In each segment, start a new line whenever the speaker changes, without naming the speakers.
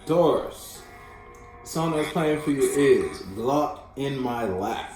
Taurus, the song that's playing for you is Glock in My Lap.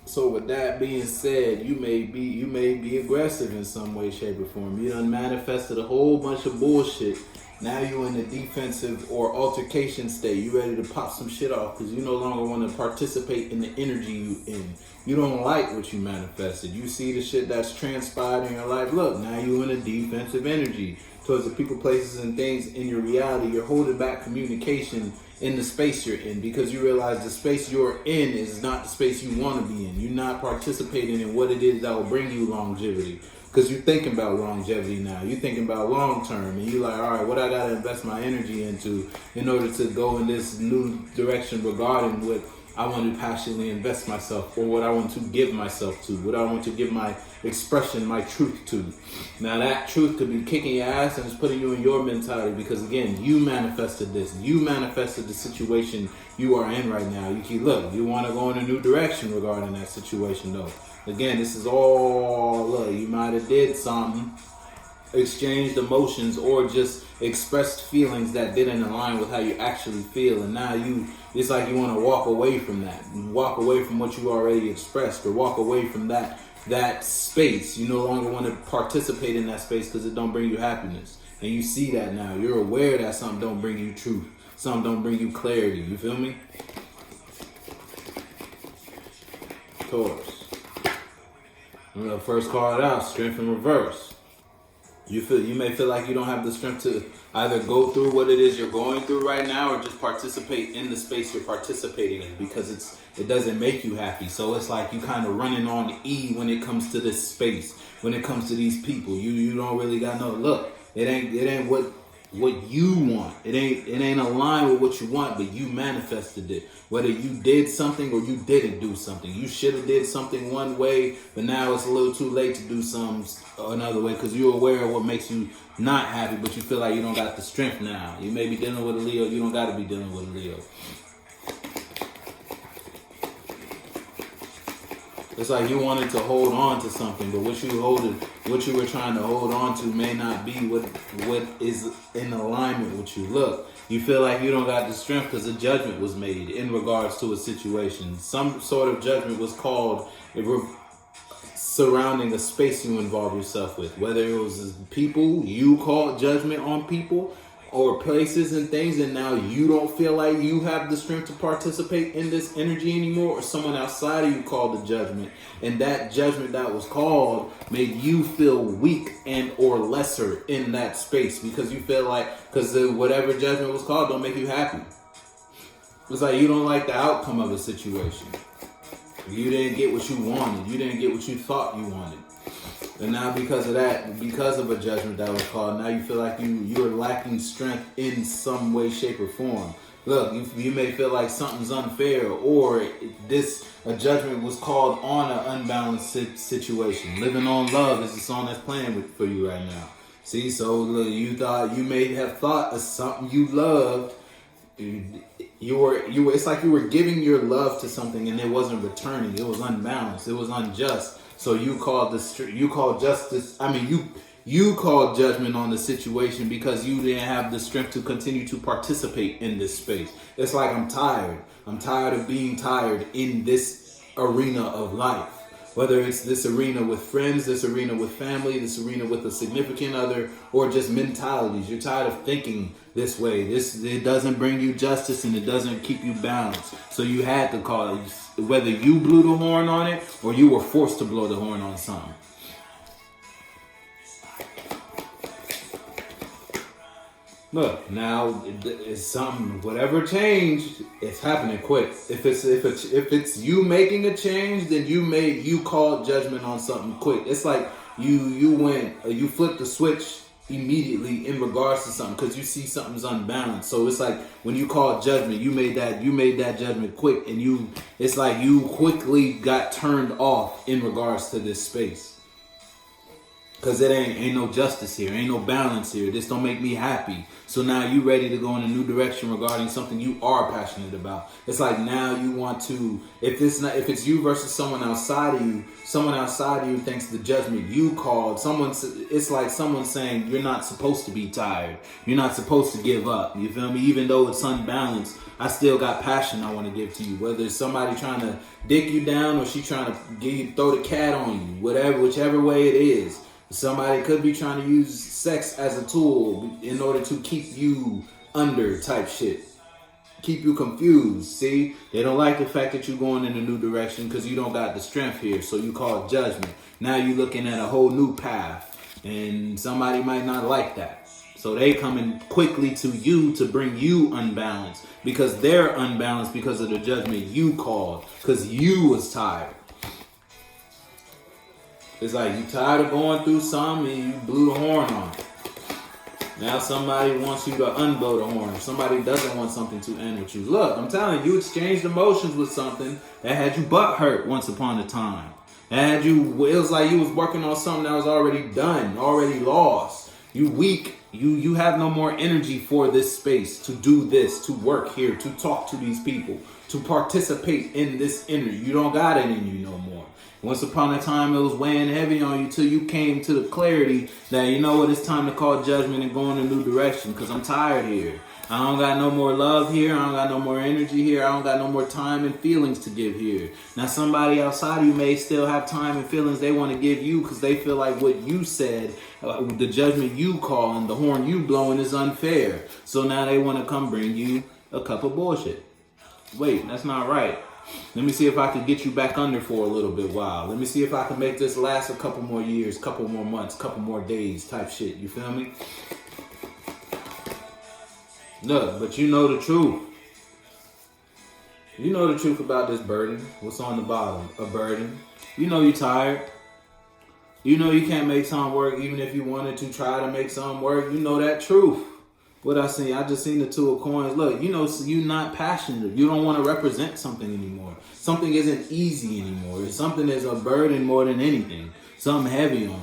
So with that being said, you may be aggressive in some way, shape, or form. You done manifested a whole bunch of bullshit. Now you in the defensive or altercation state. You ready to pop some shit off because you no longer want to participate in the energy you in. You don't like what you manifested. You see the shit that's transpired in your life. Look, now you in a defensive energy towards the people, places, and things in your reality. You're holding back communication in the space you're in because you realize the space you're in is not the space you want to be in. You're not participating in what it is that will bring you longevity because you're thinking about longevity now. You're thinking about long term and you're like, all right, what I got to invest my energy into in order to go in this new direction regarding what I want to passionately invest myself or what I want to give myself to, what I want to give my expression, my truth to. Now that truth could be kicking your ass and it's putting you in your mentality because again, you manifested this. You manifested the situation you are in right now. You want to go in a new direction regarding that situation though. Again, this is all, look, you might have did something, exchanged emotions or just expressed feelings that didn't align with how you actually feel, and now it's like you want to walk away from that, walk away from what you already expressed, or walk away from that space. You no longer want to participate in that space because it don't bring you happiness, and you see that now. You're aware that something don't bring you truth, something don't bring you clarity. You feel me? Taurus. I'm gonna first call it out, strength in reverse. You may feel like you don't have the strength to either go through what it is you're going through right now or just participate in the space you're participating in because it doesn't make you happy. So it's like you kind of running on E when it comes to this space, when it comes to these people. You don't really got no look. It ain't what you want. It ain't aligned with what you want, but you manifested it. Whether you did something or you didn't do something. You should have did something one way, but now it's a little too late to do something another way because you're aware of what makes you not happy, but you feel like you don't got the strength now. You may be dealing with a Leo. You don't got to be dealing with a Leo. It's like you wanted to hold on to something, but what you were trying to hold on to may not be what is in alignment with you. Look, you feel like you don't got the strength because a judgment was made in regards to a situation. Some sort of judgment was called surrounding a space you involve yourself with. Whether it was people, you called judgment on people, or places and things, and now you don't feel like you have the strength to participate in this energy anymore, or someone outside of you called the judgment, and that judgment that was called made you feel weak and or lesser in that space because you feel like, because whatever judgment was called don't make you happy. It's like you don't like the outcome of a situation. You didn't get what you wanted. You didn't get what you thought you wanted. And now because of that, because of a judgment that was called, now you feel like you're lacking strength in some way, shape, or form. Look, you may feel like something's unfair, or a judgment was called on an unbalanced situation. Living on Love is the song that's playing for you right now. See, so look, you may have thought of something you loved. You were. It's like you were giving your love to something and it wasn't returning. It was unbalanced. It was unjust. So you called justice. You called judgment on the situation because you didn't have the strength to continue to participate in this space. It's like I'm tired. I'm tired of being tired in this arena of life. Whether it's this arena with friends, this arena with family, this arena with a significant other, or just mentalities. You're tired of thinking this way. It doesn't bring you justice and it doesn't keep you balanced. So you had to call it, whether you blew the horn on it or you were forced to blow the horn on something. Look, now it's something. Whatever changed, it's happening quick. If it's you making a change, then you called judgment on something quick. It's like you flipped the switch immediately in regards to something because you see something's unbalanced. So it's like when you called judgment, you made that judgment quick, and it's like you quickly got turned off in regards to this space. Cause it ain't no justice here, ain't no balance here. This don't make me happy. So now you ready to go in a new direction regarding something you are passionate about. It's like now you want to, if it's you versus someone outside of you thinks the judgment you called, it's like someone saying you're not supposed to be tired. You're not supposed to give up. You feel me? Even though it's unbalanced, I still got passion I want to give to you. Whether it's somebody trying to dick you down or she trying to throw the cat on you, whichever way it is. Somebody could be trying to use sex as a tool in order to keep you under type shit. Keep you confused. See? They don't like the fact that you're going in a new direction because you don't got the strength here. So you call it judgment. Now you're looking at a whole new path. And somebody might not like that. So they coming quickly to you to bring you unbalanced. Because they're unbalanced because of the judgment you called. Because you was tired. It's like you tired of going through something and you blew the horn on it. Now somebody wants you to unblow the horn. Or somebody doesn't want something to end with you. Look, I'm telling you, you exchanged emotions with something that had you butt hurt once upon a time. It was like you was working on something that was already done, already lost. You weak. You have no more energy for this space, to do this, to work here, to talk to these people, to participate in this energy. You don't got it in you no more. Once upon a time, it was weighing heavy on you till you came to the clarity that, you know what, it's time to call judgment and go in a new direction because I'm tired here. I don't got no more love here. I don't got no more energy here. I don't got no more time and feelings to give here. Now, somebody outside of you may still have time and feelings they want to give you because they feel like what you said, the judgment you call and the horn you blowing is unfair. So now they want to come bring you a cup of bullshit. Wait, that's not right. Let me see if I can get you back under for a little bit while. Let me see if I can make this last a couple more years, couple more months, couple more days type shit. You feel me? Look, but you know the truth. You know the truth about this burden. What's on the bottom? A burden. You know you're tired. You know you can't make something work even if you wanted to try to make something work. You know that truth. What I just seen the two of coins. Look, you know you're not passionate. You don't want to represent something anymore. Something isn't easy anymore. Something is a burden more than anything. Something heavy on you.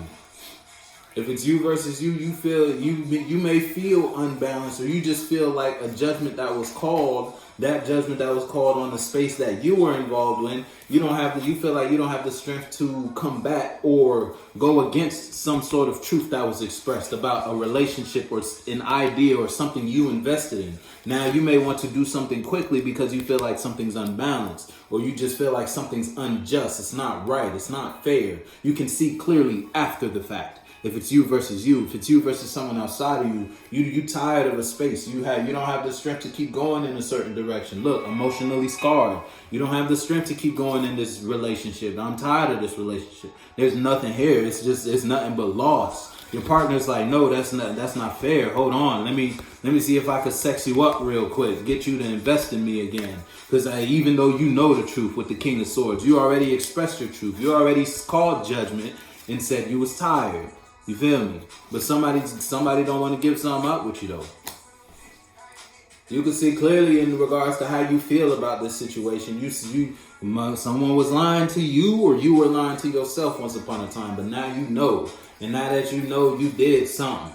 If it's you versus you, you may feel unbalanced, or you just feel like a judgment that was called, on the space that you were involved in. You feel like you don't have the strength to combat or go against some sort of truth that was expressed about a relationship or an idea or something you invested in. Now you may want to do something quickly because you feel like something's unbalanced, or you just feel like something's unjust. It's not right. It's not fair. You can see clearly after the fact. If it's you versus you, if it's you versus someone outside of you, you tired of a space. You don't have the strength to keep going in a certain direction. Look, emotionally scarred. You don't have the strength to keep going in this relationship. I'm tired of this relationship. There's nothing here. It's nothing but loss. Your partner's like, no, that's not fair. Hold on, let me see if I could sex you up real quick, get you to invest in me again. Because even though you know the truth with the King of Swords, you already expressed your truth. You already called judgment and said you was tired. You feel me? But somebody don't want to give something up with you though. You can see clearly in regards to how you feel about this situation. Someone was lying to you, or you were lying to yourself once upon a time. But now you know, and now that you know, you did something.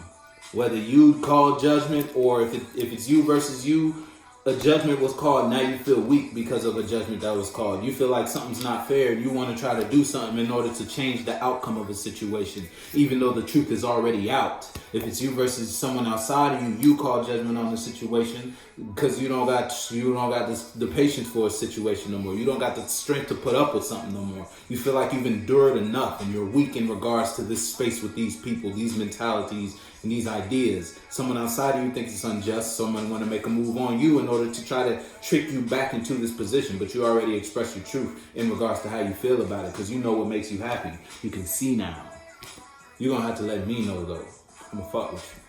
Whether you call judgment or if it's you versus you, a judgment was called. Now you feel weak because of a judgment that was called. You feel like something's not fair. You want to try to do something in order to change the outcome of a situation, even though the truth is already out. If it's you versus someone outside of you, you call judgment on the situation because you don't got the patience for a situation no more. You don't got the strength to put up with something no more. You feel like you've endured enough, and you're weak in regards to this space with these people, these mentalities, and these ideas. Someone outside of you thinks it's unjust. Someone want to make a move on you in order to try to trick you back into this position. But you already expressed your truth in regards to how you feel about it, because you know what makes you happy. You can see now. You're going to have to let me know, though. I'm going to fuck with you.